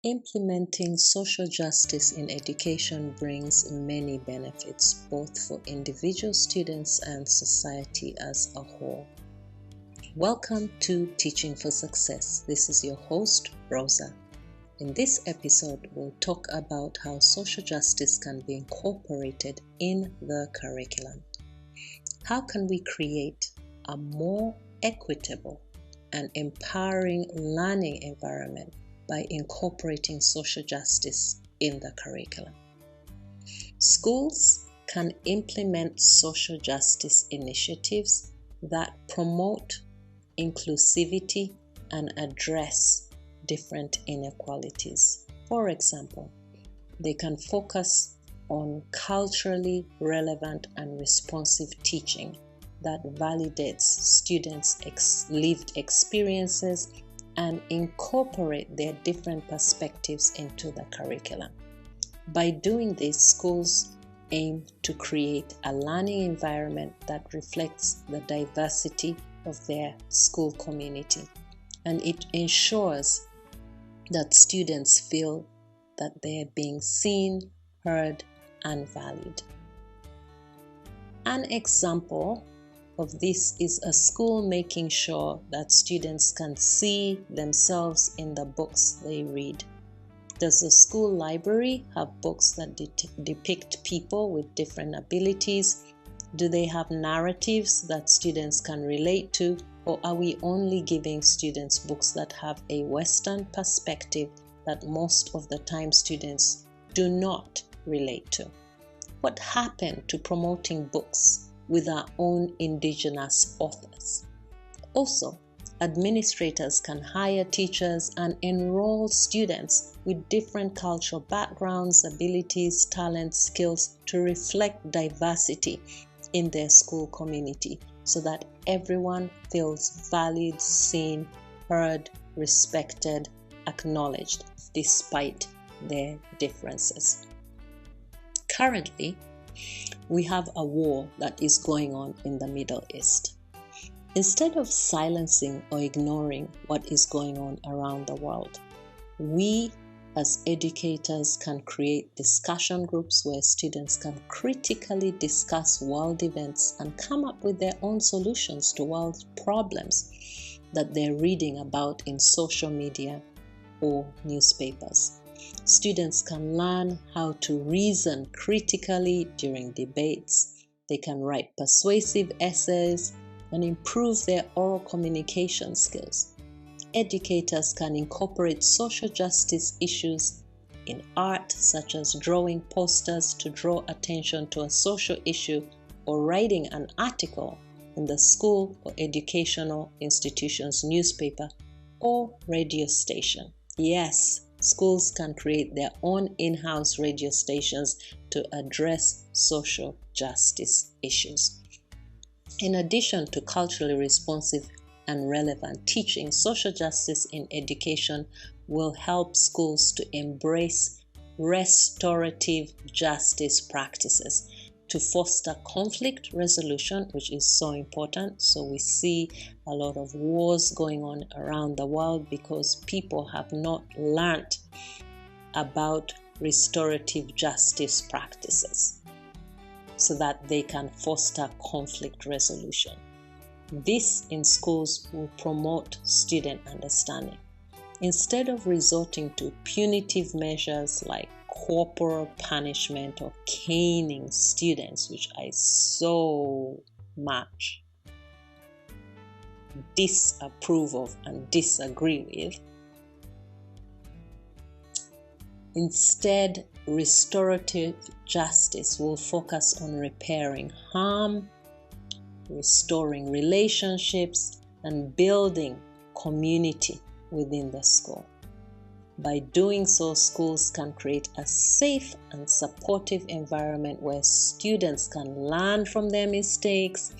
Implementing social justice in education brings many benefits, both for individual students and society as a whole. Welcome to Teaching for Success. This is your host, Rosa. In this episode, we'll talk about how social justice can be incorporated in the curriculum. How can we create a more equitable and empowering learning environment by incorporating social justice in the curriculum? Schools can implement social justice initiatives that promote inclusivity and address different inequalities. For example, they can focus on culturally relevant and responsive teaching that validates students' lived experiences and incorporate their different perspectives into the curriculum. By doing this, schools aim to create a learning environment that reflects the diversity of their school community, and it ensures that students feel that they are being seen, heard, and valued. An example of this is a school making sure that students can see themselves in the books they read. Does the school library have books that depict people with different abilities? Do they have narratives that students can relate to? Or are we only giving students books that have a Western perspective that most of the time students do not relate to? What happened to promoting books with our own indigenous authors? Also, administrators can hire teachers and enroll students with different cultural backgrounds, abilities, talents, skills to reflect diversity in their school community so that everyone feels valued, seen, heard, respected, acknowledged despite their differences. Currently, we have a war that is going on in the Middle East. Instead of silencing or ignoring what is going on around the world, we as educators can create discussion groups where students can critically discuss world events and come up with their own solutions to world problems that they're reading about in social media or newspapers. Students can learn how to reason critically during debates. They can write persuasive essays and improve their oral communication skills. Educators can incorporate social justice issues in art, such as drawing posters to draw attention to a social issue or writing an article in the school or educational institution's newspaper or radio station. Yes, schools can create their own in-house radio stations to address social justice issues. In addition to culturally responsive and relevant teaching, social justice in education will help schools to embrace restorative justice practices to foster conflict resolution, which is so important. So we see a lot of wars going on around the world because people have not learned about restorative justice practices so that they can foster conflict resolution. This in schools will promote student understanding. Instead of resorting to punitive measures like corporal punishment or caning students, which I so much disapprove of and disagree with, instead, restorative justice will focus on repairing harm, restoring relationships, and building community within the school. By doing so, schools can create a safe and supportive environment where students can learn from their mistakes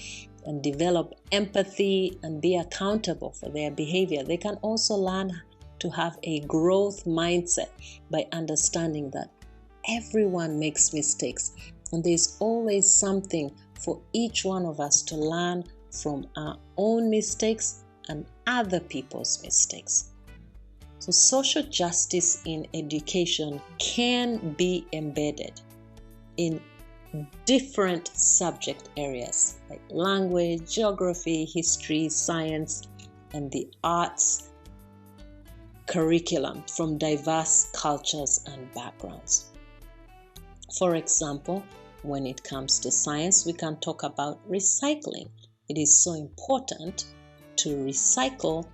and develop empathy and be accountable for their behavior. They can also learn to have a growth mindset by understanding that everyone makes mistakes and there's always something for each one of us to learn from our own mistakes and other people's mistakes. So social justice in education can be embedded in different subject areas like language, geography, history, science, and the arts curriculum from diverse cultures and backgrounds. For example, when it comes to science, we can talk about recycling. It is so important to recycle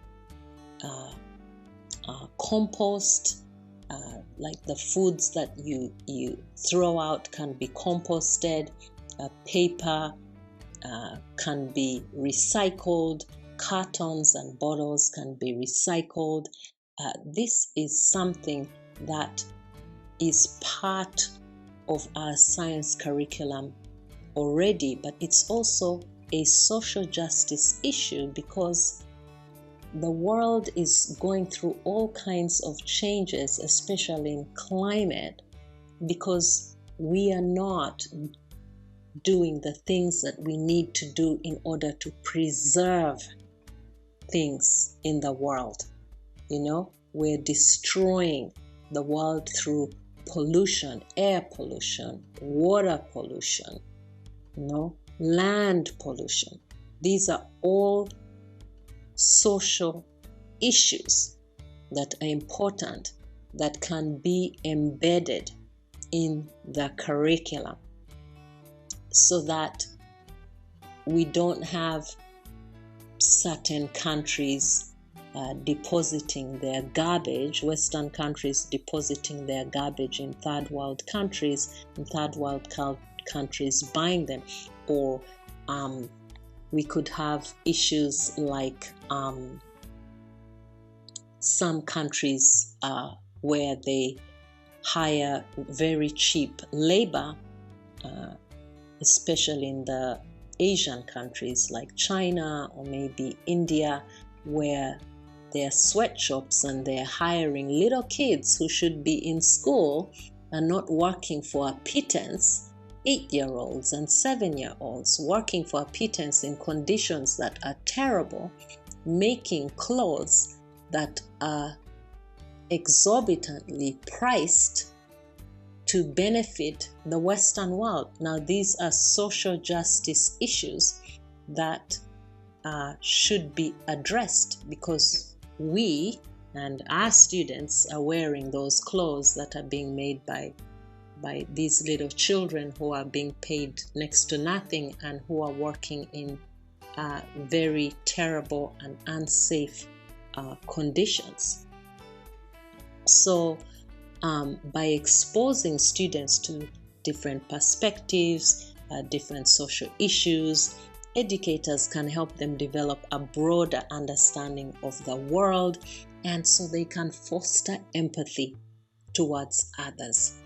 compost, like the foods that you throw out can be composted, paper can be recycled, cartons and bottles can be recycled. This is something that is part of our science curriculum already, but it's also a social justice issue because the world is going through all kinds of changes, especially in climate, because we are not doing the things that we need to do in order to preserve things in the world. We're destroying the world through pollution, air pollution, water pollution, land pollution. These are all social issues that are important, that can be embedded in the curriculum so that we don't have certain countries depositing their garbage, Western countries depositing their garbage in third world countries, and third world countries buying them. Or we could have issues like some countries where they hire very cheap labor, especially in the Asian countries like China or maybe India, where they're sweatshops and they're hiring little kids who should be in school and not working for a pittance. 8-year-olds and 7-year-olds working for a pittance in conditions that are terrible, making clothes that are exorbitantly priced to benefit the Western world. Now, these are social justice issues that should be addressed because we and our students are wearing those clothes that are being made by these little children who are being paid next to nothing and who are working in very terrible and unsafe conditions. So by exposing students to different perspectives, different social issues, educators can help them develop a broader understanding of the world, and so they can foster empathy towards others.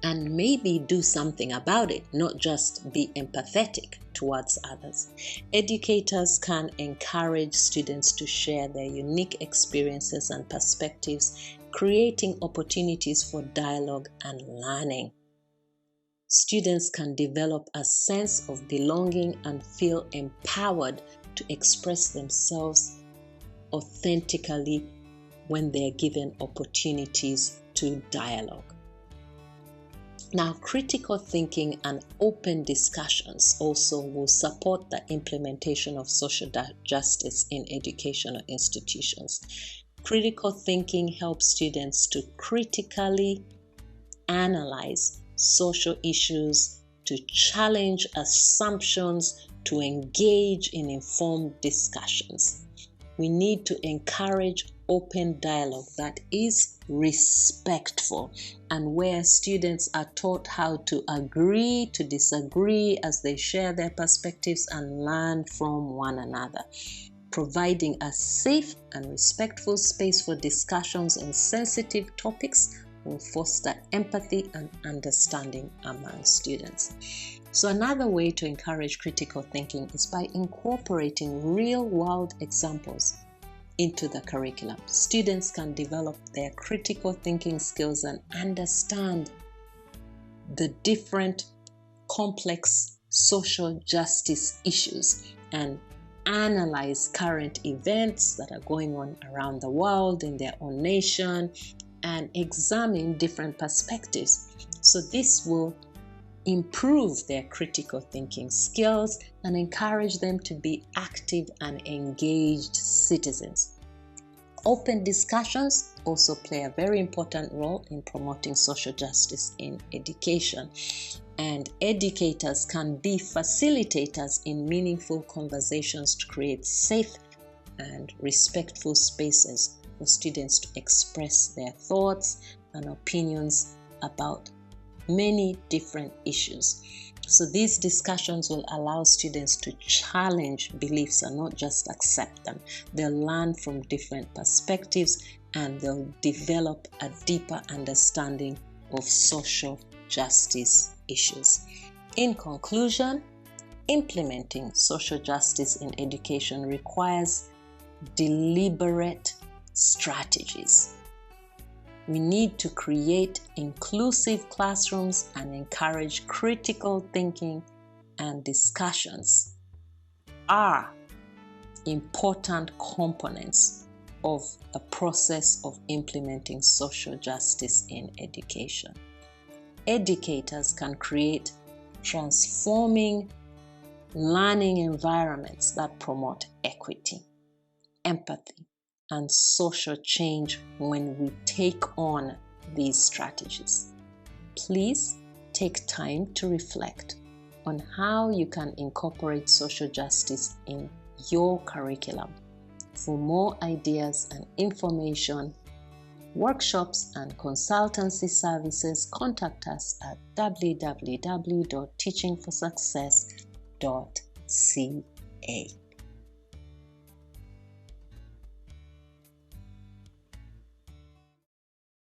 And maybe do something about it, not just be empathetic towards others. Educators can encourage students to share their unique experiences and perspectives, creating opportunities for dialogue and learning. Students can develop a sense of belonging and feel empowered to express themselves authentically when they are given opportunities to dialogue. Now, critical thinking and open discussions also will support the implementation of social justice in educational institutions. Critical thinking helps students to critically analyze social issues, to challenge assumptions, to engage in informed discussions. We need to encourage open dialogue that is respectful and where students are taught how to agree to disagree as they share their perspectives and learn from one another. Providing a safe and respectful space for discussions on sensitive topics will foster empathy and understanding among students. So another way to encourage critical thinking is by incorporating real-world examples into the curriculum. Students can develop their critical thinking skills and understand the different complex social justice issues and analyze current events that are going on around the world in their own nation and examine different perspectives. So this will improve their critical thinking skills and encourage them to be active and engaged citizens. Open discussions also play a very important role in promoting social justice in education. And educators can be facilitators in meaningful conversations to create safe and respectful spaces for students to express their thoughts and opinions about many different issues. So these discussions will allow students to challenge beliefs and not just accept them. They'll learn from different perspectives and they'll develop a deeper understanding of social justice issues. In conclusion, implementing social justice in education requires deliberate strategies. We need to create inclusive classrooms and encourage critical thinking, and discussions are important components of a process of implementing social justice in education. Educators can create transforming learning environments that promote equity, empathy, and social change when we take on these strategies. Please take time to reflect on how you can incorporate social justice in your curriculum. For more ideas and information, workshops and consultancy services, contact us at www.teachingforsuccess.ca.